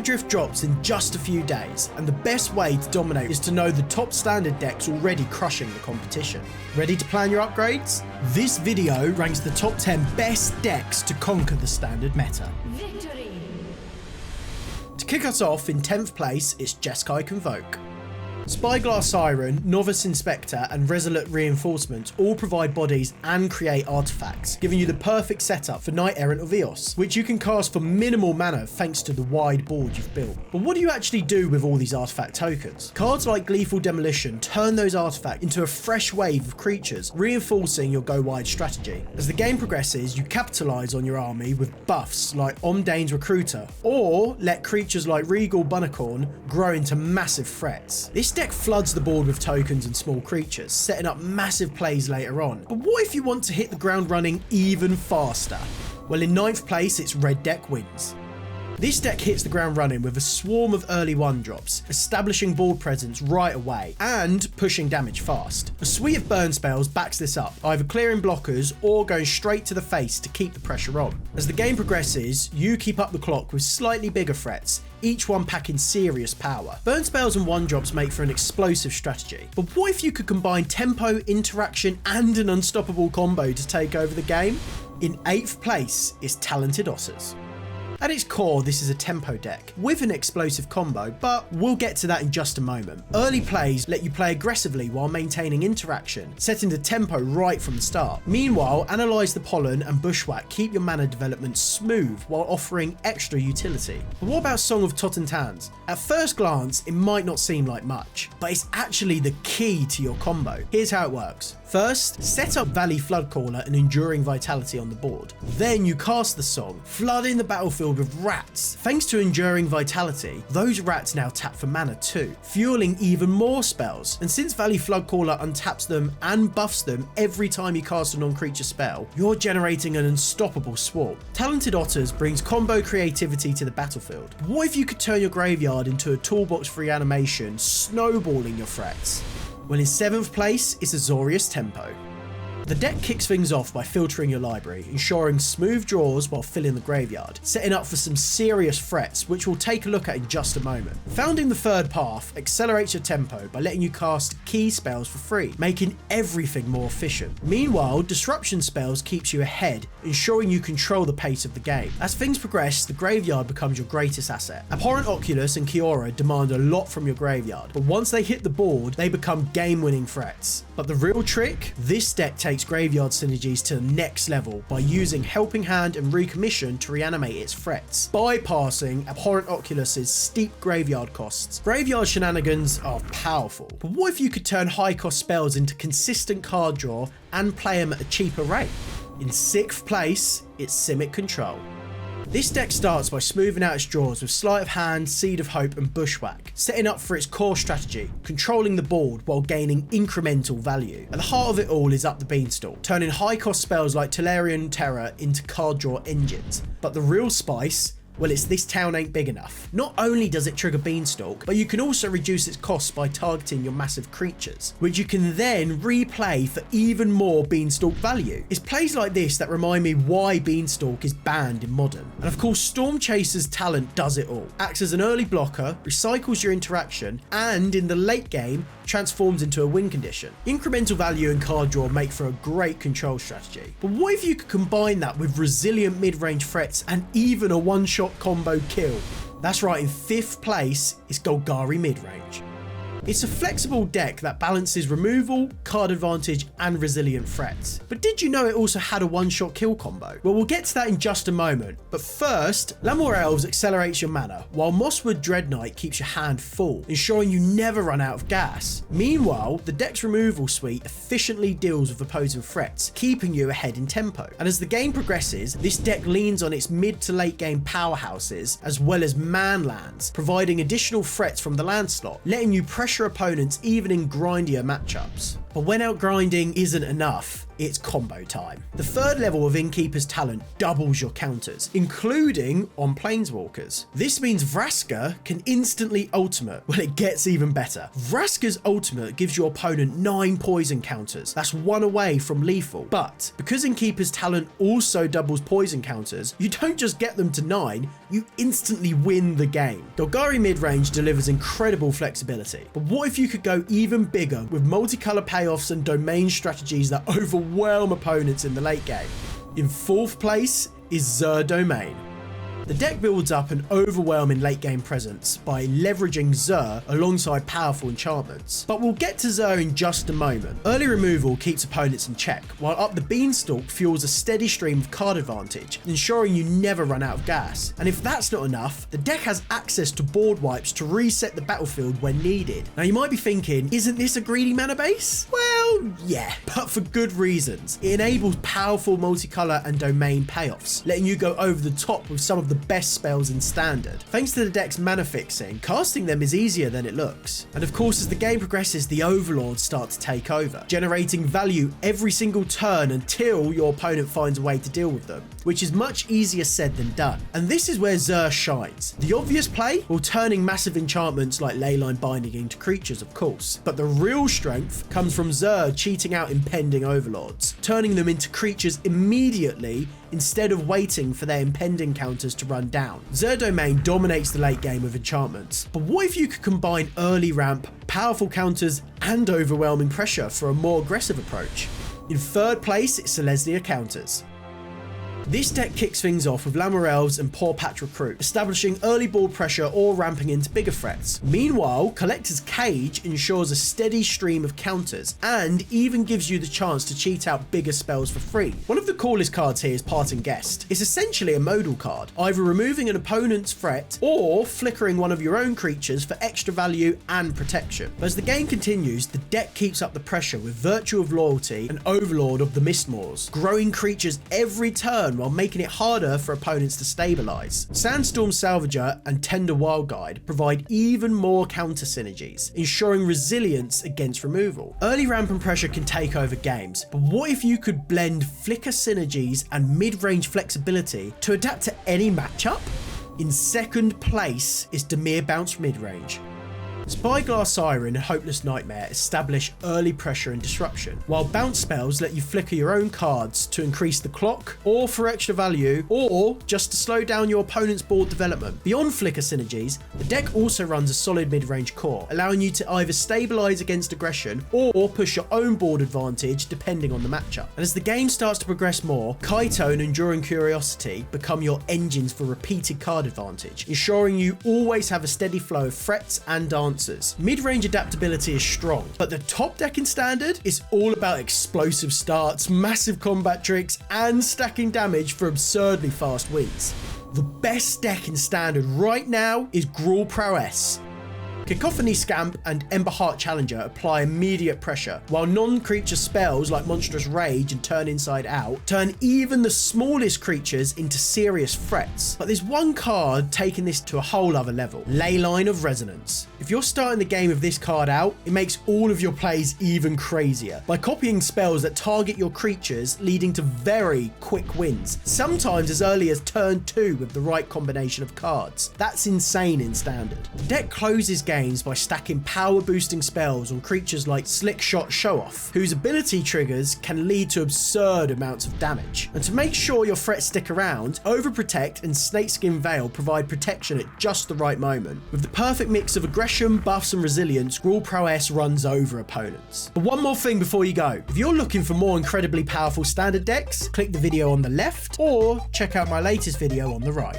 Drift drops in just a few days, and the best way to dominate is to know the top standard decks already crushing the competition. Ready to plan your upgrades? This video ranks the top 10 best decks to conquer the standard meta. Victory! To kick us off, in 10th place, it's Jeskai Convoke. Spyglass Siren, Novice Inspector and Resolute Reinforcements all provide bodies and create artifacts, giving you the perfect setup for Knight Errant of Eos, which you can cast for minimal mana thanks to the wide board you've built. But what do you actually do with all these artifact tokens? Cards like Gleeful Demolition turn those artifacts into a fresh wave of creatures, reinforcing your go wide strategy. As the game progresses, you capitalise on your army with buffs like Omdane's Recruiter, or let creatures like Regal Bunnicorn grow into massive threats. This deck floods the board with tokens and small creatures, setting up massive plays later on. But what if you want to hit the ground running even faster? Well, in 9th place, it's Red Deck Wins. This deck hits the ground running with a swarm of early 1-drops, establishing board presence right away and pushing damage fast. A suite of burn spells backs this up, either clearing blockers or going straight to the face to keep the pressure on. As the game progresses, you keep up the clock with slightly bigger threats, each one packing serious power. Burn spells and 1-drops make for an explosive strategy. But what if you could combine tempo, interaction and an unstoppable combo to take over the game? In 8th place is Talented Otters. At its core, this is a tempo deck with an explosive combo, but we'll get to that in just a moment. Early plays let you play aggressively while maintaining interaction, setting the tempo right from the start. Meanwhile, Analyze the Pollen and Bushwhack keep your mana development smooth while offering extra utility. But what about Song of Tottentans? At first glance, it might not seem like much, but it's actually the key to your combo. Here's how it works. First, set up Valley Floodcaller and Enduring Vitality on the board. Then you cast the song, flooding the battlefield with rats. Thanks to Enduring Vitality, those rats now tap for mana too, fueling even more spells. And since Valley Floodcaller untaps them and buffs them every time you cast a non-creature spell, you're generating an unstoppable swarm. Talented Otters brings combo creativity to the battlefield. What if you could turn your graveyard into a toolbox for reanimation, snowballing your threats? Well, in 7th place is Azorius Tempo. The deck kicks things off by filtering your library, ensuring smooth draws while filling the graveyard, setting up for some serious threats, which we'll take a look at in just a moment. Founding the third path accelerates your tempo by letting you cast key spells for free, making everything more efficient. Meanwhile, disruption spells keeps you ahead, ensuring you control the pace of the game. As things progress, the graveyard becomes your greatest asset. Abhorrent Oculus and Kiora demand a lot from your graveyard, but once they hit the board, they become game-winning threats. But the real trick? This deck takes graveyard synergies to the next level by using Helping Hand and Recommission to reanimate its threats, bypassing Abhorrent Oculus's steep graveyard costs. Graveyard shenanigans are powerful, but what if you could turn high cost spells into consistent card draw and play them at a cheaper rate? In 6th place, it's Simic Control. This deck starts by smoothing out its draws with Sleight of Hand, Seed of Hope and Bushwhack, setting up for its core strategy, controlling the board while gaining incremental value. At the heart of it all is Up the Beanstalk, turning high cost spells like Tolarian Terror into card draw engines. But the real spice? Well, it's This Town Ain't Big Enough. Not only does it trigger Beanstalk, but you can also reduce its costs by targeting your massive creatures, which you can then replay for even more Beanstalk value. It's plays like this that remind me why Beanstalk is banned in Modern. And of course, Storm Chaser's talent does it all. Acts as an early blocker, recycles your interaction, and in the late game, transforms into a win condition. Incremental value and card draw make for a great control strategy. But what if you could combine that with resilient mid-range threats and even a one-shot combo kill? That's right, in 5th place is Golgari Midrange. It's a flexible deck that balances removal, card advantage and resilient threats. But did you know it also had a one-shot kill combo? Well, we'll get to that in just a moment. But first, Lamore Elves accelerates your mana, while Mosswood Dreadknight keeps your hand full, ensuring you never run out of gas. Meanwhile, the deck's removal suite efficiently deals with opposing threats, keeping you ahead in tempo. And as the game progresses, this deck leans on its mid to late game powerhouses, as well as man lands, providing additional threats from the land slot, letting you pressure opponents even in grindier matchups. But when outgrinding isn't enough, it's combo time. The third level of Innkeeper's Talent doubles your counters, including on Planeswalkers. This means Vraska can instantly ultimate. Well, it gets even better. Vraska's ultimate gives your opponent 9 poison counters. That's 1 away from lethal. But because Innkeeper's Talent also doubles poison counters, you don't just get them to 9, you instantly win the game. Golgari midrange delivers incredible flexibility. But what if you could go even bigger with multicolor payoffs and domain strategies that overwhelm opponents in the late game? In 4th place is Zur Domain. The deck builds up an overwhelming late game presence by leveraging Zur alongside powerful enchantments. But we'll get to Zur in just a moment. Early removal keeps opponents in check, while Up the Beanstalk fuels a steady stream of card advantage, ensuring you never run out of gas. And if that's not enough, the deck has access to board wipes to reset the battlefield when needed. Now you might be thinking, isn't this a greedy mana base? Well, yeah, but for good reasons. It enables powerful multicolor and domain payoffs, letting you go over the top with some of the best spells in Standard. Thanks to the deck's mana fixing, casting them is easier than it looks. And of course, as the game progresses, the overlords start to take over, generating value every single turn until your opponent finds a way to deal with them, which is much easier said than done. And this is where Zur shines. The obvious play? Well, turning massive enchantments like Leyline Binding into creatures, of course. But the real strength comes from Zur cheating out impending overlords, turning them into creatures immediately instead of waiting for their impending counters to run down. Zur Domain dominates the late game with enchantments, but what if you could combine early ramp, powerful counters, and overwhelming pressure for a more aggressive approach? In 3rd place, it's Selesnya counters. This deck kicks things off with Lamar Elves and Poor Patch Recruit, establishing early board pressure or ramping into bigger threats. Meanwhile, Collector's Cage ensures a steady stream of counters and even gives you the chance to cheat out bigger spells for free. One of the coolest cards here is Parting Guest. It's essentially a modal card, either removing an opponent's threat or flickering one of your own creatures for extra value and protection. But as the game continues, the deck keeps up the pressure with Virtue of Loyalty and Overlord of the Mistmoors, growing creatures every turn while making it harder for opponents to stabilize. Sandstorm Salvager and Tender Wild Guide provide even more counter synergies, ensuring resilience against removal. Early ramp and pressure can take over games, but what if you could blend flicker synergies and mid-range flexibility to adapt to any matchup? In 2nd place is Dimir Bounce Midrange. Spyglass Siren and Hopeless Nightmare establish early pressure and disruption, while bounce spells let you flicker your own cards to increase the clock, or for extra value, or just to slow down your opponent's board development. Beyond flicker synergies, the deck also runs a solid mid-range core, allowing you to either stabilize against aggression or push your own board advantage depending on the matchup. And as the game starts to progress more, Kaito and Enduring Curiosity become your engines for repeated card advantage, ensuring you always have a steady flow of threats and answers. Mid-range adaptability is strong, but the top deck in Standard is all about explosive starts, massive combat tricks, and stacking damage for absurdly fast wins. The best deck in Standard right now is Gruul Prowess. Cacophony Scamp and Emberheart Challenger apply immediate pressure, while non-creature spells like Monstrous Rage and Turn Inside Out turn even the smallest creatures into serious threats. But there's one card taking this to a whole other level: Leyline of Resonance. If you're starting the game with this card out, it makes all of your plays even crazier by copying spells that target your creatures, leading to very quick wins, sometimes as early as turn 2 with the right combination of cards. That's insane in Standard. The deck closes games by stacking power boosting spells on creatures like Slick Shot Show Off, whose ability triggers can lead to absurd amounts of damage. And to make sure your threats stick around, Overprotect and Snakeskin Veil provide protection at just the right moment. With the perfect mix of aggression, buffs and resilience, Gruul Prowess runs over opponents. But one more thing before you go: if you're looking for more incredibly powerful Standard decks, click the video on the left or check out my latest video on the right.